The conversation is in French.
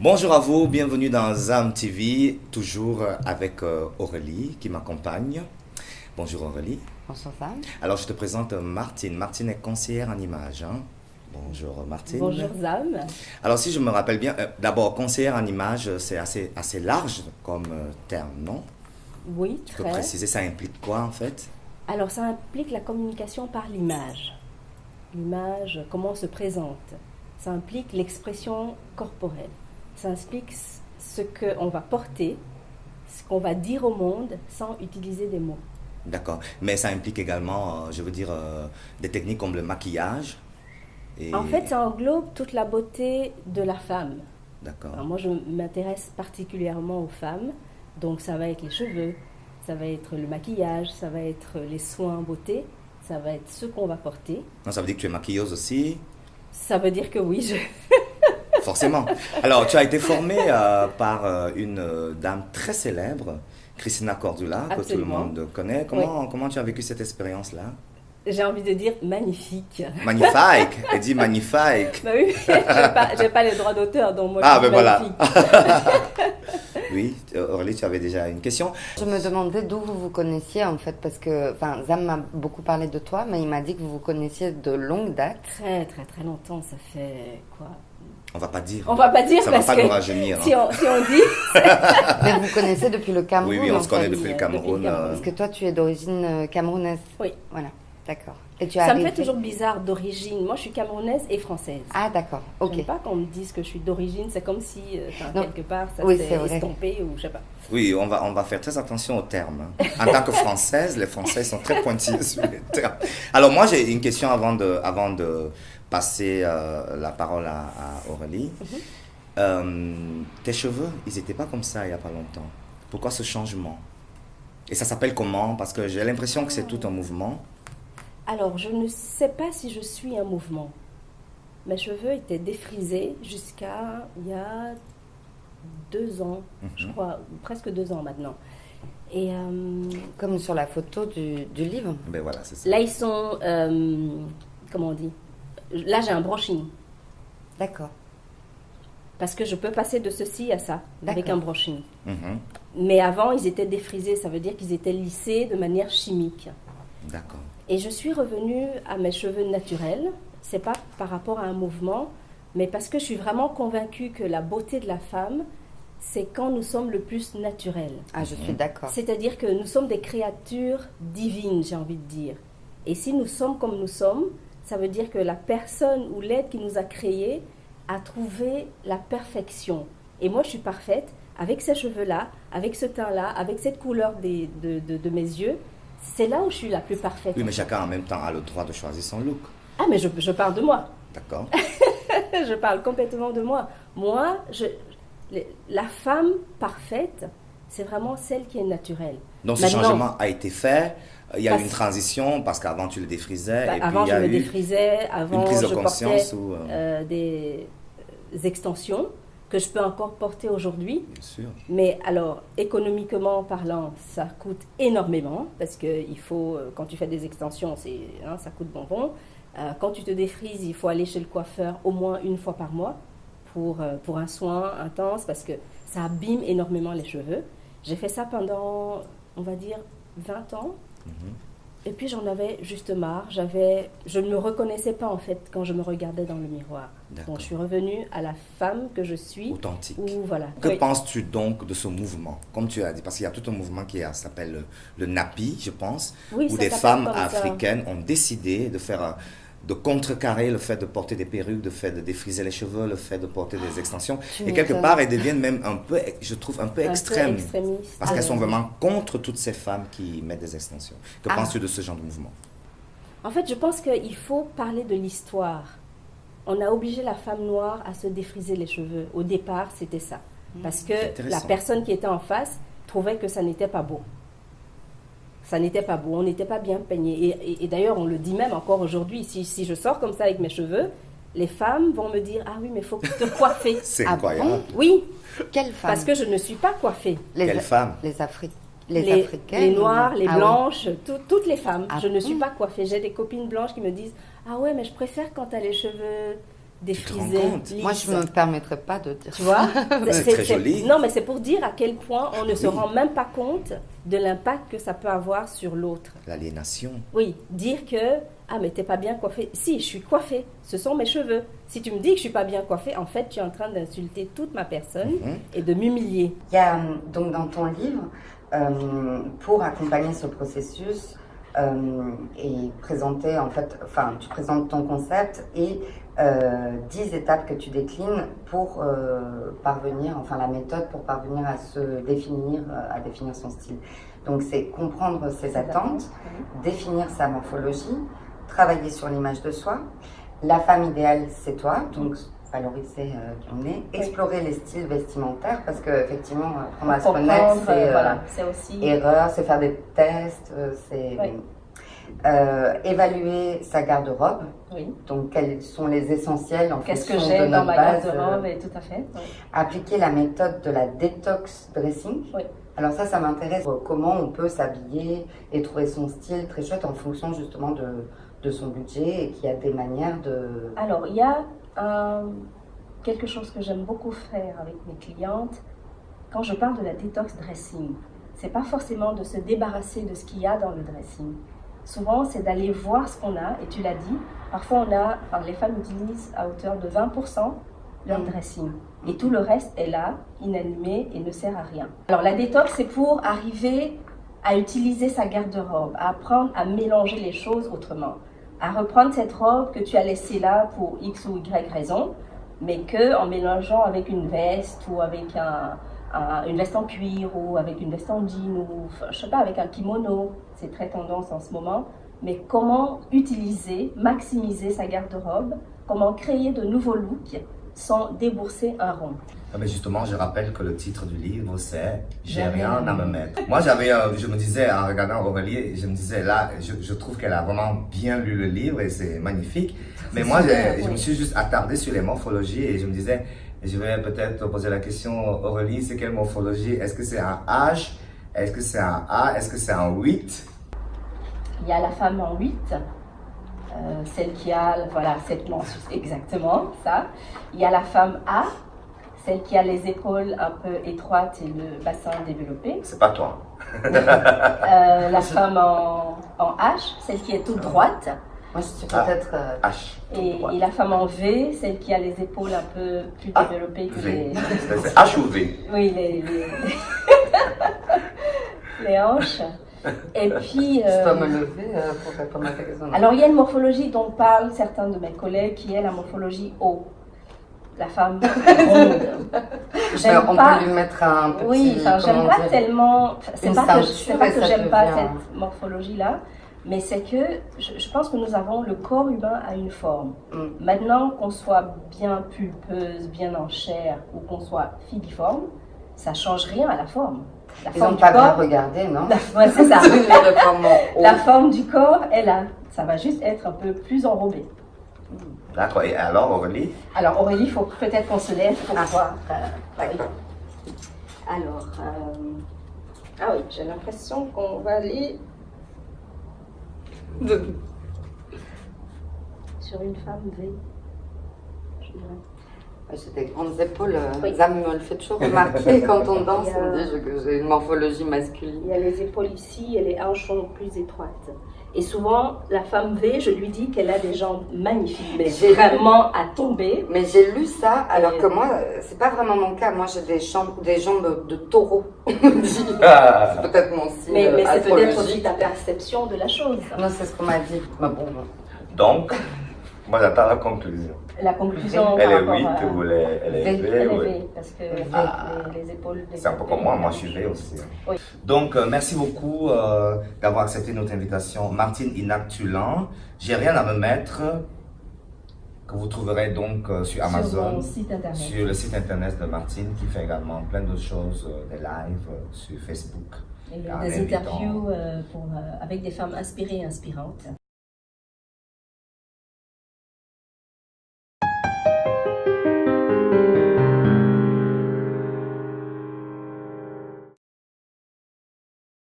Bonjour à vous, bienvenue dans ZAM TV, toujours avec Aurélie qui m'accompagne. Bonjour Aurélie. Bonjour Sam. Alors je te présente Martine. Martine est conseillère en images. Bonjour Martine. Bonjour Zam. Alors si je me rappelle bien, d'abord conseillère en images, c'est assez large comme terme, non? Oui, Tu très. peux préciser, ça implique quoi en fait? Alors ça implique la communication par l'image. L'image, comment on se présente. Ça implique l'expression corporelle. Ça implique ce qu'on va porter, ce qu'on va dire au monde sans utiliser des mots. D'accord. Mais ça implique également, des techniques comme le maquillage. En fait, ça englobe toute la beauté de la femme. D'accord. Alors moi, je m'intéresse particulièrement aux femmes. Donc ça va être les cheveux, ça va être le maquillage, ça va être les soins beauté, ça va être ce qu'on va porter. Non, ça veut dire que tu es maquilleuse aussi? Ça veut dire que oui, Forcément. Alors, tu as été formée par une dame très célèbre, Christina Cordula, que tout le monde connaît. Comment tu as vécu cette expérience-là? J'ai envie de dire magnifique. Magnifique. Elle dit magnifique. Bah oui, j'ai pas les droits d'auteur, donc moi Ah, je ben suis voilà. magnifique. Oui, Aurélie, tu avais déjà une question. Je me demandais d'où vous vous connaissiez en fait, parce que Zam m'a beaucoup parlé de toi, mais il m'a dit que vous vous connaissiez de longue date. Très très très longtemps, ça fait quoi? On va pas dire. On va pas dire ça parce va pas nous que rajeunir. si on dit... Mais vous connaissez depuis le Cameroun. Oui, on en se connaît fait. depuis le Cameroun. Parce que toi, tu es d'origine camerounaise. Oui. Voilà, d'accord. Et tu Ça me arrives- fait toujours bizarre d'origine. Moi, je suis camerounaise et française. Ah, d'accord, ok. J'aime pas qu'on me dise que je suis d'origine. C'est comme si, Non. quelque part, ça Oui, s'est c'est vrai. estompé ou je sais pas. Oui, on va faire très attention aux termes. En tant que Française, les Français sont très pointillés sur les termes. Alors moi, j'ai une question avant de passer la parole à Aurélie. Tes cheveux, ils n'étaient pas comme ça il n'y a pas longtemps. Pourquoi ce changement? Et ça s'appelle comment? Parce que j'ai l'impression que c'est tout un mouvement. Alors, je ne sais pas si je suis un mouvement. Mes cheveux étaient défrisés jusqu'à il y a 2 ans, je crois, ou presque 2 ans maintenant. Et Comme sur la photo du livre. Ben voilà, c'est ça. là, ils sont, comment on dit? Là, j'ai un brushing. D'accord. Parce que je peux passer de ceci à ça, avec D'accord. un brushing. Mhm. Mais avant, ils étaient défrisés, ça veut dire qu'ils étaient lissés de manière chimique. D'accord. Et je suis revenue à mes cheveux naturels. C'est pas par rapport à un mouvement, mais parce que je suis vraiment convaincue que la beauté de la femme, c'est quand nous sommes le plus naturels. Ah, je suis d'accord. C'est-à-dire que nous sommes des créatures divines, j'ai envie de dire. Et si nous sommes comme nous sommes, ça veut dire que la personne ou l'être qui nous a créés a trouvé la perfection. Et moi, je suis parfaite avec ces cheveux-là, avec ce teint-là, avec cette couleur de mes yeux. C'est là où je suis la plus parfaite. Oui, mais chacun en même temps a le droit de choisir son look. Ah, mais je parle de moi. D'accord. Je parle complètement de moi. Moi, la femme parfaite, c'est vraiment celle qui est naturelle. Donc ce Maintenant, changement a été fait. Il y a eu Parce- une transition parce qu'avant tu le défrisais. et puis avant, il y je a me eu défrisais, avant, une prise de je conscience portais ou, des extensions que je peux encore porter aujourd'hui. bien sûr. Mais alors, économiquement parlant, ça coûte énormément parce que il faut, quand tu fais des extensions, ça coûte bonbon. Quand tu te défrises, il faut aller chez le coiffeur au moins une fois par mois pour un soin intense parce que ça abîme énormément les cheveux. J'ai fait ça pendant, on va dire, 20 ans. Et puis j'en avais juste marre. Je ne me reconnaissais pas en fait quand je me regardais dans le miroir. D'accord. Donc je suis revenue à la femme que je suis. Authentique. Ou voilà. Que Oui. penses-tu donc de ce mouvement? Comme tu as dit, parce qu'il y a tout un mouvement qui s'appelle le Napi, je pense, Oui, où ça des s'appelle femmes comme ça. africaines ont décidé de contrecarrer le fait de porter des perruques, le fait de défriser les cheveux, le fait de porter des extensions. Tu Et quelque m'étonnes. part, elles deviennent même un peu, je trouve, un peu Un peu extrêmes. extrémiste. Parce qu'elles sont vraiment contre toutes ces femmes qui mettent des extensions. Que Ah. penses-tu de ce genre de mouvement? En fait, je pense qu'il faut parler de l'histoire. On a obligé la femme noire à se défriser les cheveux. Au départ, c'était ça. Parce que intéressant. la personne qui était en face trouvait que ça n'était pas beau. Ça n'était pas beau, on n'était pas bien peigné. Et d'ailleurs, on le dit même encore aujourd'hui. Si je sors comme ça avec mes cheveux, les femmes vont me dire « Ah oui, mais il faut te coiffer. C'est Ah incroyable. bon » Oui, Quelle femme? parce que je ne suis pas coiffée. Quelle femme? Les Les Africaines. les noires, les Ah oui. blanches, toutes les femmes. Ah je ne suis bon? pas coiffée. J'ai des copines blanches qui me disent « Ah ouais, mais je préfère quand tu as les cheveux défrisé, compte? lisse. Moi, je ne me permettrais pas de dire Tu vois? C'est très joli. Non, mais c'est pour dire à quel point on ne se rend même pas compte de l'impact que ça peut avoir sur l'autre. L'aliénation. Oui, dire que ah mais t'es pas bien coiffée. Si, je suis coiffée. Ce sont mes cheveux. Si tu me dis que je suis pas bien coiffée, en fait, tu es en train d'insulter toute ma personne et de m'humilier. Il y a donc dans ton livre, pour accompagner ce processus et présenter en fait, enfin tu présentes ton concept et 10 étapes que tu déclines pour parvenir, enfin la méthode pour parvenir à à définir son style. Donc c'est comprendre ses attentes, définir sa morphologie, travailler sur l'image de soi. La femme idéale, c'est toi, donc valoriser qui on est, explorer les styles vestimentaires, parce qu'effectivement, apprendre à se connaître, c'est voilà, c'est aussi erreur, c'est faire des tests, c'est évaluer sa garde-robe, donc quels sont les essentiels en qu'est-ce que fonction j'ai de dans notre ma base, garde-robe, et tout à fait. appliquer la méthode de la détox dressing. Alors ça m'intéresse, comment on peut s'habiller et trouver son style très chouette en fonction justement de son budget et qu'il y a des manières de... Alors, il y a quelque chose que j'aime beaucoup faire avec mes clientes. Quand je parle de la détox dressing, c'est pas forcément de se débarrasser de ce qu'il y a dans le dressing. Souvent, c'est d'aller voir ce qu'on a, et tu l'as dit, parfois les femmes utilisent à hauteur de 20% leur dressing. Et tout le reste est là, inanimé et ne sert à rien. Alors la détox, c'est pour arriver à utiliser sa garde-robe, à apprendre à mélanger les choses autrement, à reprendre cette robe que tu as laissée là pour X ou Y raison, mais qu'en mélangeant avec une veste ou avec une veste en cuir ou avec une veste en jean ou je sais pas, avec un kimono, c'est très tendance en ce moment, mais comment utiliser, maximiser sa garde-robe, comment créer de nouveaux looks sans débourser un rond. Ah ben justement, je rappelle que le titre du livre, c'est « J'ai rien à me mettre ». Moi, je me disais, en regardant Aurélie, je me disais, là, je trouve qu'elle a vraiment bien lu le livre et c'est magnifique. Mais moi, je me suis juste attardé sur les morphologies et je me disais, je vais peut-être te poser la question, Aurélie, c'est quelle morphologie? Est-ce que c'est un H? Est-ce que c'est un A? Est-ce que c'est un 8? Il y a la femme en 8. Celle qui a, voilà, cette manche, exactement, ça. Il y a la femme A, celle qui a les épaules un peu étroites et le bassin développé. C'est pas toi. La femme en H, celle qui est toute droite. Moi, je suis peut-être... H. Et la femme en V, celle qui a les épaules un peu plus développées que V. les... C'est H ou V? Oui, les hanches. Et puis, je dois me lever pour répondre à ta question. Alors, il y a une morphologie dont parlent certains de mes collègues qui est la morphologie O. La femme ronde. On peut lui mettre un petit... Oui, enfin, j'aime pas tellement... C'est pas que j'aime pas devient... cette morphologie-là, mais c'est que je pense que nous avons... Le corps humain a une forme. Maintenant, qu'on soit bien pulpeuse, bien en chair, ou qu'on soit filiforme, ça change rien à la forme. Ils n'ont pas bien regardé, non? Ouais, c'est ça. La forme du corps est là. Ça va juste être un peu plus enrobé. D'accord. Et alors, Aurélie? Alors, Aurélie, il faut peut-être qu'on se lève pour voir. Oui. Alors, ah oui, j'ai l'impression qu'on va aller sur une femme V. Je dirais. J'ai des grandes épaules. Zam me le fait toujours remarquer quand on danse. On dit que j'ai une morphologie masculine. Il y a les épaules ici et les hanches sont plus étroites. Et souvent, la femme V, je lui dis qu'elle a des jambes magnifiques, mais vraiment à tomber. Mais j'ai lu ça, alors que moi, c'est pas vraiment mon cas. Moi, j'ai des jambes de taureau. C'est peut-être mon style. Mais c'est peut-être aussi ta perception de la chose. Non, c'est ce qu'on m'a dit. Mais bon. Donc, moi j'attends la conclusion. La conclusion. Elle est 8 ou elle est V? Elle est V, parce que les épaules. C'est un peu comme moi je suis V aussi. Oui. Donc, merci beaucoup d'avoir accepté notre invitation. Martine Inac-Tulan, J'ai rien à me mettre, que vous trouverez donc sur Amazon, sur le site internet de Martine, qui fait également plein d'autres choses, des lives sur Facebook. Et des interviews avec des femmes inspirées et inspirantes.